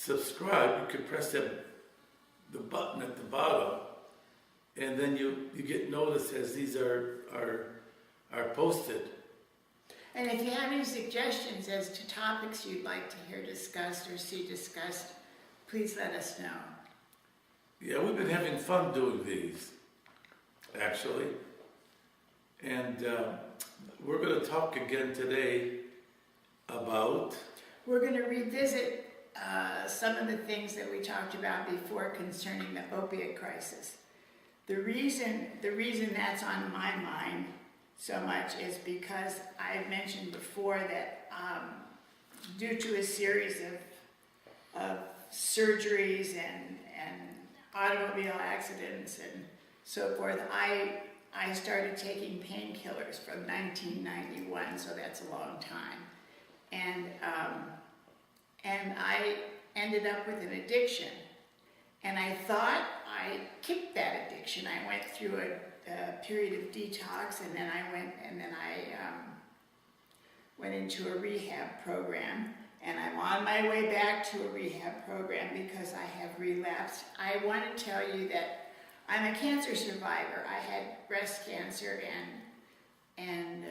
subscribe, you could press the button at the bottom, and then you get noticed as these are posted. And if you have any suggestions as to topics you'd like to hear discussed or see discussed, please let us know. Yeah, we've been having fun doing these, actually. And we're going to talk again today about... We're going to revisit some of the things that we talked about before concerning the opiate crisis. The reason that's on my mind so much is because I've mentioned before that due to a series of surgeries and automobile accidents and so forth, I started taking painkillers from 1991, so that's a long time. And I ended up with an addiction. And I thought I kicked that addiction. I went through a period of detox, and then I went into a rehab program. And I'm on my way back to a rehab program because I have relapsed. I want to tell you that I'm a cancer survivor. I had breast cancer, and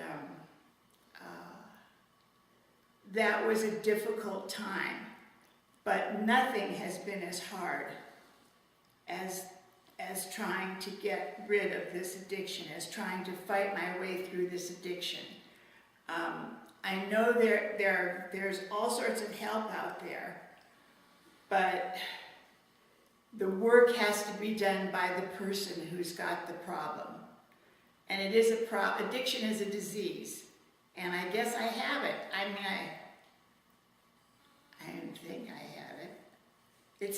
that was a difficult time. But nothing has been as hard as trying to get rid of this addiction, as trying to fight my way through this addiction. I know there's all sorts of help out there, but the work has to be done by the person who's got the problem. And it is addiction is a disease, and I guess I have it. I mean, I think I have it. It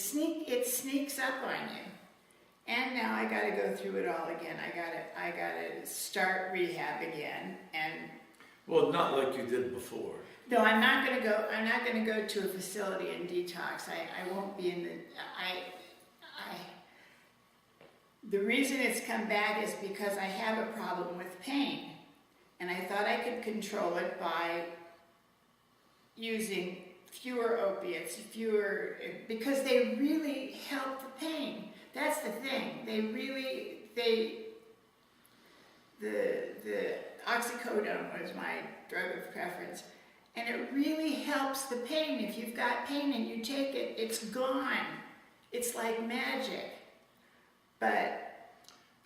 sneaks up on you. And now I got to go through it all again. I got to start rehab again. And well, not like you did before. no, I'm not going to go to a facility and detox. I won't be in the. The reason it's come back is because I have a problem with pain, and I thought I could control it by using fewer opiates, because they really help the pain. That's the thing. The oxycodone was my drug of preference, and it really helps the pain. If you've got pain and you take it, it's gone. It's like magic. But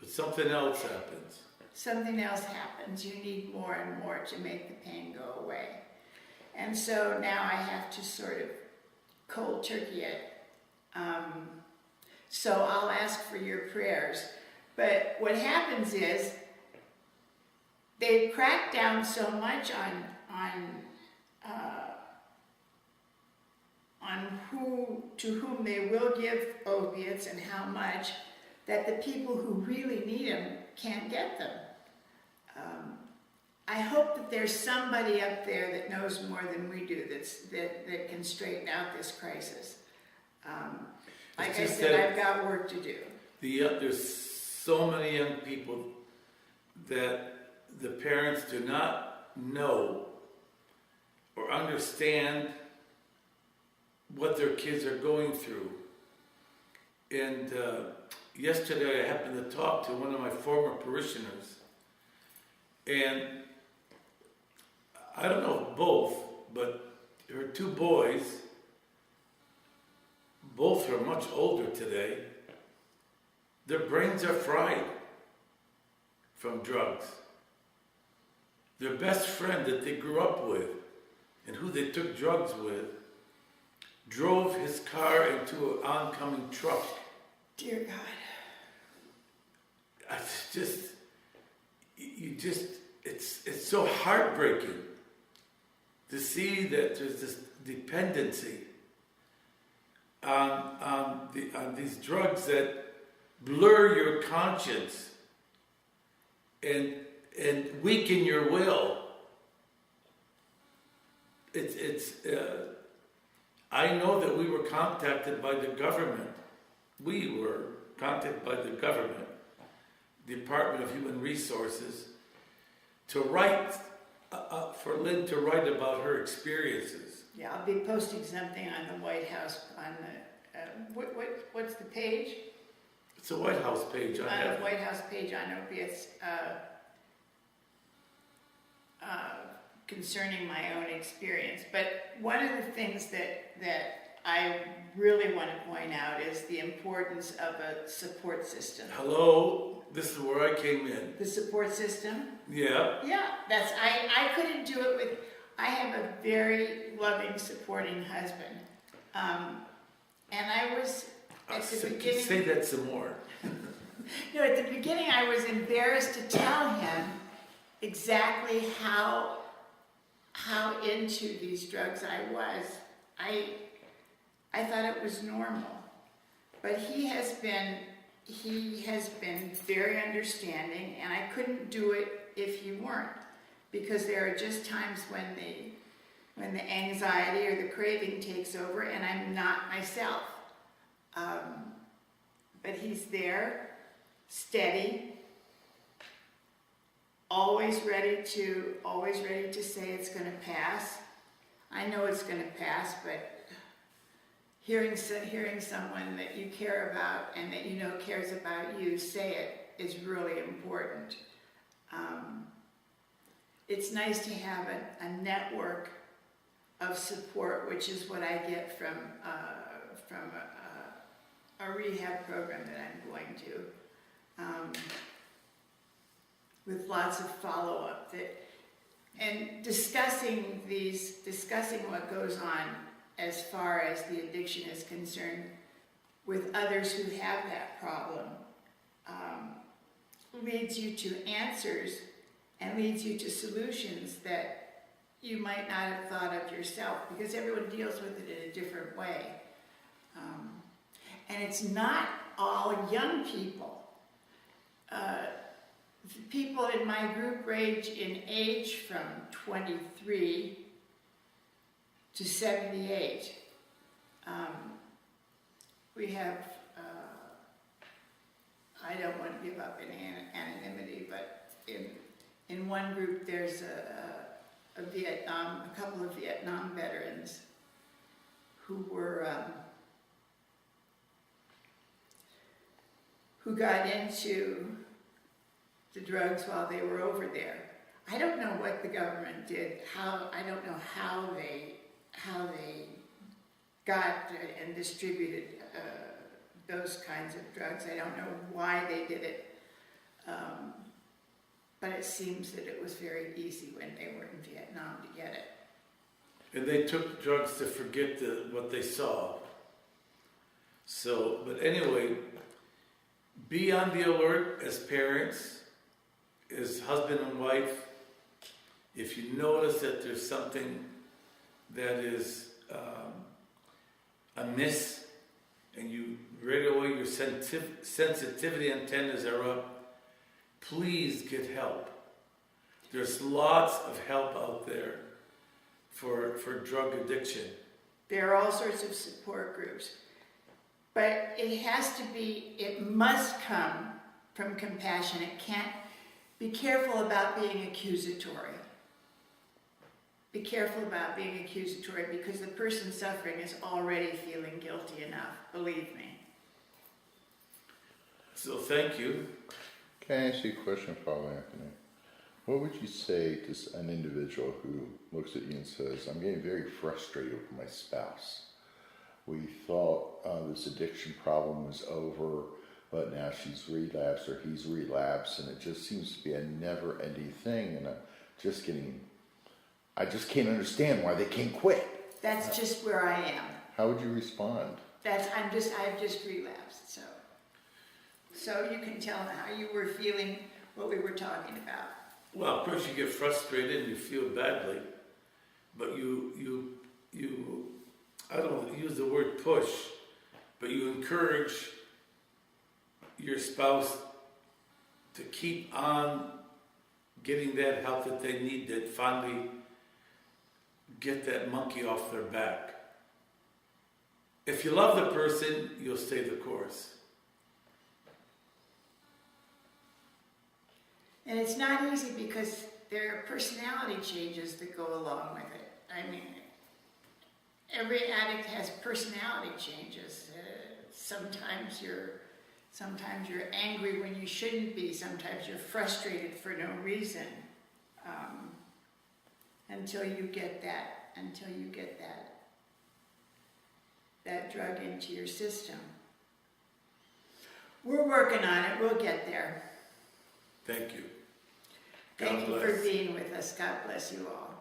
something else happens. Something else happens. You need more and more to make the pain go away. And so now I have to sort of cold turkey it. So I'll ask for your prayers. But what happens is they've cracked down so much on to whom they will give opiates and how much, that the people who really need them can't get them. I hope that there's somebody up there that knows more than we do that can straighten out this crisis. Like I said, I've got work to do. There's so many young people that the parents do not know or understand what their kids are going through. And yesterday I happened to talk to one of my former parishioners, and I don't know if both, but her two boys, both are much older today. Their brains are fried from drugs. Their best friend that they grew up with and who they took drugs with drove his car into an oncoming truck. Dear God. It's so heartbreaking to see that there's this dependency on these drugs that blur your conscience and weaken your will. I know that we were contacted by the government. We were contacted by the government, Department of Human Resources, to write, for Lynn to write about her experiences. Yeah, I'll be posting something on the White House on the, what's the page? It's a White House page. On the White House page on opiates, concerning my own experience. But one of the things that I really want to point out is the importance of a support system. Hello, this is where I came in. The support system? Yeah. Yeah, I couldn't do it with, I have a very loving, supporting husband. And I was, at the beginning... Say that some more. No, at the beginning I was embarrassed to tell him exactly how into these drugs I was. I thought it was normal. But he has been very understanding, and I couldn't do it if he weren't. Because there are just times when the anxiety or the craving takes over and I'm not myself. But he's there, steady, always ready to say it's going to pass. I know it's going to pass, but hearing someone that you care about and that you know cares about you say it is really important. It's nice to have a network of support, which is what I get from a rehab program that I'm going to, with lots of follow-up and discussing what goes on as far as the addiction is concerned with others who have that problem, leads you to answers and leads you to solutions that you might not have thought of yourself, because everyone deals with it in a different way. And it's not all young people. People in my group range in age from 23 to 78. We have, I don't want to give up any anonymity, but in one group there's a couple of Vietnam veterans who were who got into the drugs while they were over there. I don't know what the government did. I don't know how they got and distributed those kinds of drugs. I don't know why they did it. But it seems that it was very easy when they were in Vietnam to get it. And they took drugs to forget what they saw. So, but anyway, be on the alert as parents, as husband and wife. If you notice that there's something that is amiss, and you right away your sensitivity antennas are up, please get help. There's lots of help out there for drug addiction. There are all sorts of support groups. But it must come from compassion. It can't, be careful about being accusatory. Be careful about being accusatory, because the person suffering is already feeling guilty enough, believe me. So thank you. Can I ask you a question, Father Anthony? What would you say to an individual who looks at you and says, I'm getting very frustrated with my spouse. We thought this addiction problem was over, but now she's relapsed or he's relapsed, and it just seems to be a never-ending thing, and I just can't understand why they can't quit. That's just where I am. How would you respond? I've just relapsed, so you can tell how you were feeling, what we were talking about. Well, of course you get frustrated and you feel badly, but you I don't use the word push, but you encourage your spouse to keep on getting that help that they need, that finally get that monkey off their back. If you love the person, you'll stay the course. And it's not easy because there are personality changes that go along with it. I mean, every addict has personality changes. Sometimes you're angry when you shouldn't be. Sometimes you're frustrated for no reason. Until you get that drug into your system. We're working on it. We'll get there. Thank you. Thank God you bless. for being with us. God bless you all.